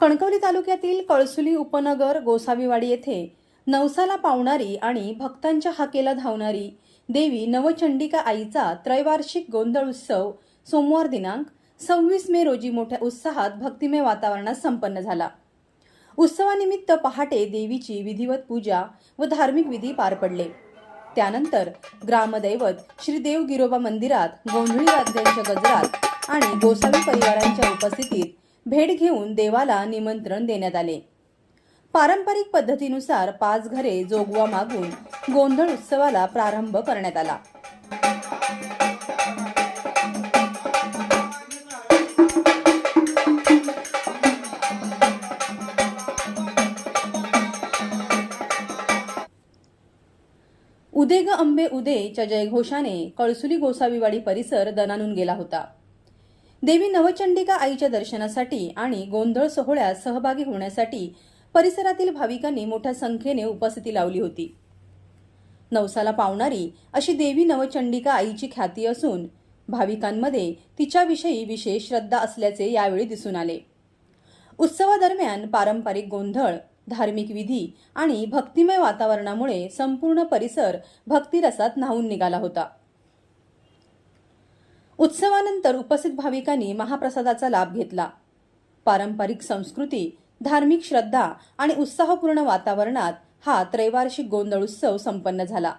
कणकवली तालुक्यातील कळसुली उपनगर गोसावीवाडी येथे नवसाला पावणारी आणि भक्तांच्या हाकेला धावणारी देवी नवचंडिका आईचा त्रैवार्षिक गोंधळ उत्सव सोमवार दिनांक 26 मे रोजी मोठ्या उत्साहात भक्तिमय वातावरणात संपन्न झाला। उत्सवानिमित्त पहाटे देवीची विधिवत पूजा व धार्मिक विधी पार पडले। त्यानंतर ग्रामदैवत श्री देव गिरोबा मंदिरात गोंधळी वाद्यांच्या गजरात आणि गोसावी परिवारांच्या उपस्थितीत भेट घेऊन देवाला निमंत्रण देण्यात आले। पारंपरिक पद्धतीनुसार 5 घरे जोगवा मागून गोंधळ उत्सवाला प्रारंभ करण्यात आला। उदे ग अंबे उदेच्या जयघोषाने कळसुली गोसावीवाडी परिसर दणाणून गेला होता। देवी नवचंडिका आईच्या दर्शनासाठी आणि गोंधळ सोहळ्यात सहभागी होण्यासाठी परिसरातील भाविकांनी मोठ्या संख्येने उपस्थिती लावली होती। नवसाला पावणारी अशी देवी नवचंडिका आईची ख्याती असून भाविकांमध्ये तिच्याविषयी विशेष श्रद्धा असल्याचे यावेळी दिसून आले। उत्सवादरम्यान पारंपरिक गोंधळ, धार्मिक विधी आणि भक्तिमय वातावरणामुळे संपूर्ण परिसर भक्तिरसात न्हाऊन निघाला होता। उत्सवानंतर उपस्थित भाविकांनी महाप्रसादाचा लाभ घेतला। पारंपरिक संस्कृती, धार्मिक श्रद्धा आणि उत्साहपूर्ण वातावरणात हा त्रैवार्षिक गोंधळ उत्सव संपन्न झाला।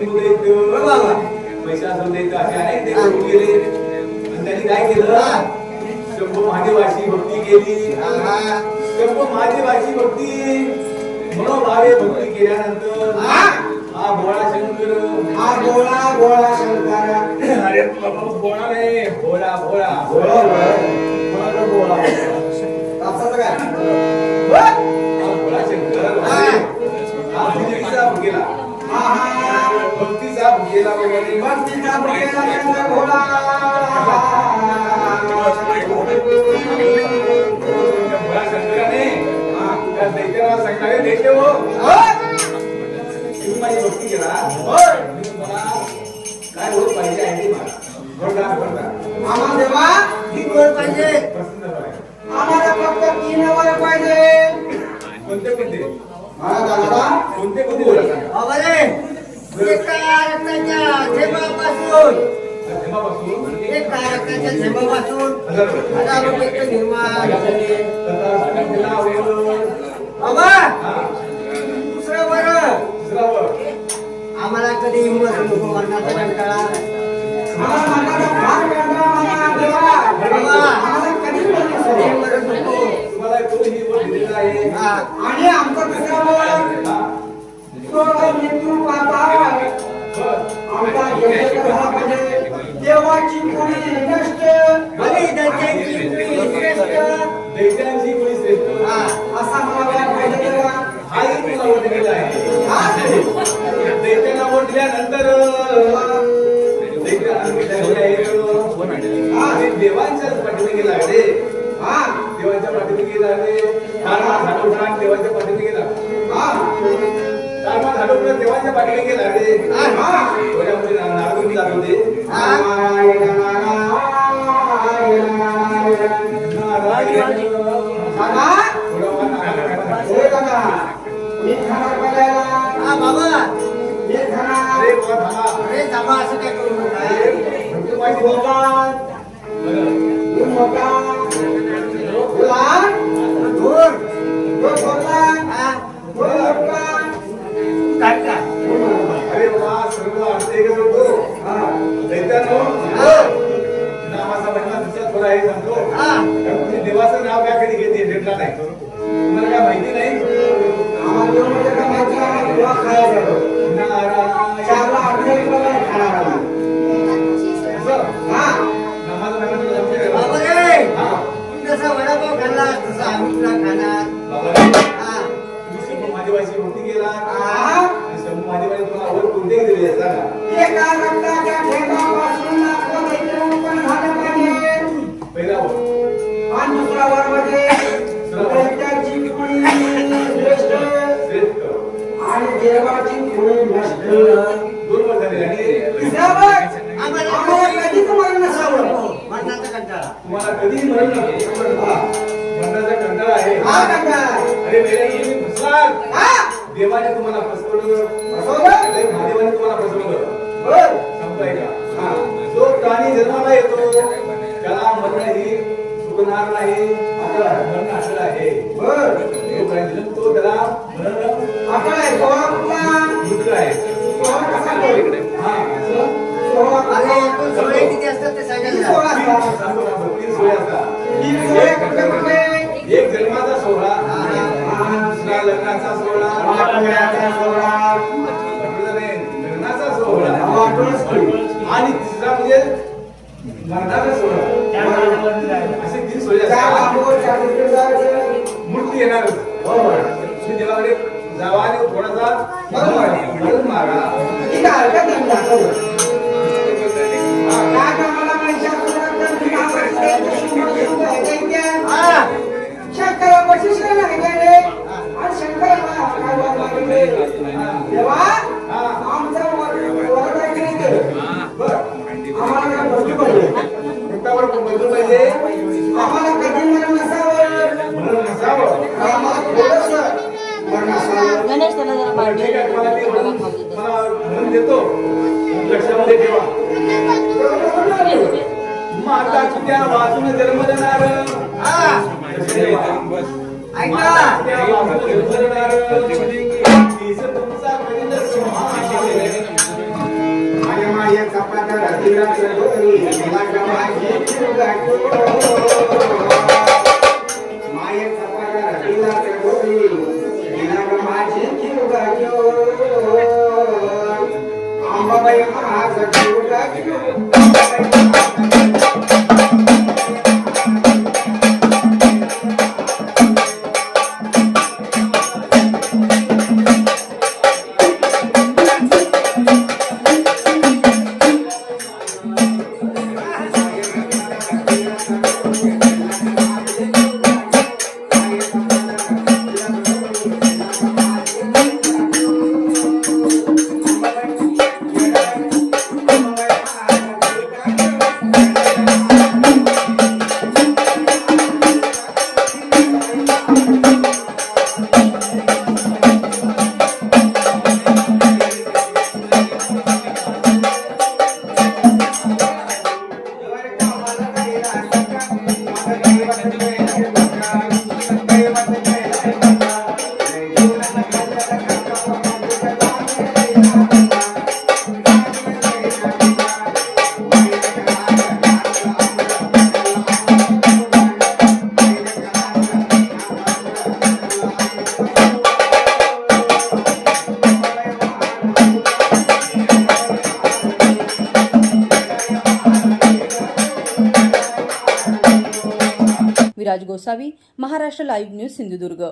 शंभू दैत्य महिषासुर दैत्य असे अनेक दैत्य होऊन गेले आणि त्यांनी काय केलं शंभू महादेवाची भक्ती केली शंभू महादेवाची भक्ती मनोभावे भक्ती केल्यानंतर हा भोळा शंकर अरे बाबा भोळा नाही भोळा कापसाचं काय भोळा शंकर हा भक्तीचा भुकेला भक्तीचा भुकेला वगैरे भक्तीचा भुकेला भोळा भोळा शंकराने त्या दैत्याला सांगणारे दैत्य हो तुम्ही माझी भक्ती केला मी तुम्हाला काय होत पाहिजे आहे ते मला आम्हाला देवा ही गोड पाहिजे प्रसन्न करायला आम्हाला फक्त 3 वर पाहिजे कोणते कोणते बोला सांगा अरे एका रक्ताच्या थेंबापासून एका रक्ताच्या थेंबापासून 1000 रुपये निर्माण झाले बाबा दुसरं बरं आम्हाला कधी हिंमत नको मरणाचा कंटाळा आणि आमचा देवाची कोणी नष्ट दैत्यांची कोणी श्रेष्ठ असा मला पाहिजे हाही तुला वोट दिलेला आहे दैत्याला वोट दिल्यानंतर देवांच्याच पाठीमागे लागले देवांच्या पाठीमागे लागले देवांच्या पाठीमागे लागले देवांच्या पाठीमागे लागले त्याच्यामध्ये नारदमुनी जात होते असं काय करू अरे बाबा सर्व अर्थ एकच होतो दैत्यानो नामाचा महिमा दुसरा थोडा आहे सांगतो तुम्ही देवाचं नाव काय कधी घेते भेटला नाही तुम्हाला काय माहिती नाही वडापाव खाल्ला तसा आम्ही तुला खाणार महादेवाची भक्ती केला शंभू महादेवाने तुम्हाला वर कोणते दिले एका रक्ताच्या थेंबापासून पहिला वर आणि दुसरा वर म्हणजे दैत्याची कुणी श्रेष्ठ आणि देवाची कुणी नष्ट 2 वर झाले आणि तिसरा वर आम्हाला कधीच मरण नसावं मरणाचा कंटाळा तुम्हाला कधीही मरण नको मरणाचा कंटाळा आहे अरे मेरे तुम्ही फसलात देवाने तुम्हाला फसवलं महादेवाने तुम्हाला फसवलं समजाय का जो प्राणी जन्माला येतो त्याला मरण ही चुकणार नाही मरण असलं आहे जो प्राणी जन्मतो त्याला मरण मृत्यू आहे किती असतात ते सांगायला एक जन्माचा सोहळा दुसरा लग्नाचा सोहळा लग्नाचा सोहळा आणि तिसरा म्हणजे मरणाचा सोहळा असे 3 सोहळे मूर्ती येणार तुम्ही देवाकडे जावा आणि थोडासा मरण मागा गणेश त्याला जरा पाहिजे देतो लक्षामध्ये ठेवा माता त्या वाचून जन्म देणार तुमचा विराज गोसावी, महाराष्ट्र लाईव्ह न्यूज, सिंधुदुर्ग.